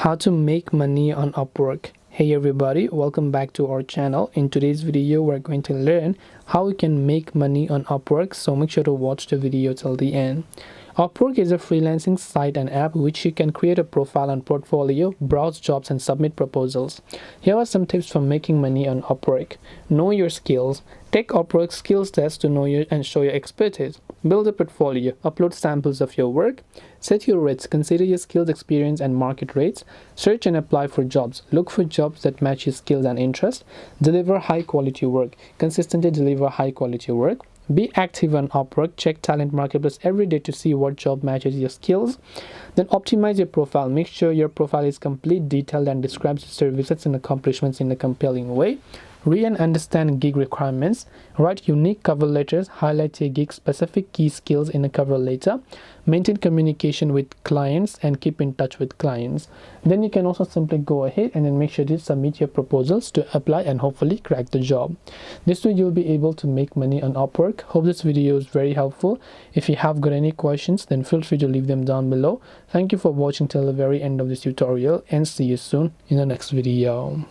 How to make money on Upwork. Hey everybody, welcome back to our channel. In today's video we're going to learn how we can make money on Upwork, so make sure to watch the video till the end. Upwork is a freelancing site and app which you can create a profile and portfolio, browse jobs and submit proposals. Here are some tips for making money on Upwork. Know your skills. Take Upwork skills test to know your and show your expertise. Build a portfolio. Upload samples of your work. Set your rates. Consider your skills, experience and market rates. Search and apply for jobs. Look for jobs that match your skills and interests. Deliver high quality work. Consistently deliver high quality work. Be active on Upwork. Check Talent Marketplace every day to see what job matches your skills. Then optimize your profile. Make sure your profile is complete, detailed, and describes your services and accomplishments in a compelling way. Read and understand gig requirements. Write unique cover letters. Highlight your gig-specific key skills in a cover letter. Maintain communication with clients and keep in touch with clients. Then you can also simply go ahead and then make sure to submit your proposals to apply and hopefully crack the job. This way you'll be able to make money on Upwork. Hope this video is very helpful. If you have got any questions, then feel free to leave them down below. Thank you for watching till the very end of this tutorial and see you soon in the next video.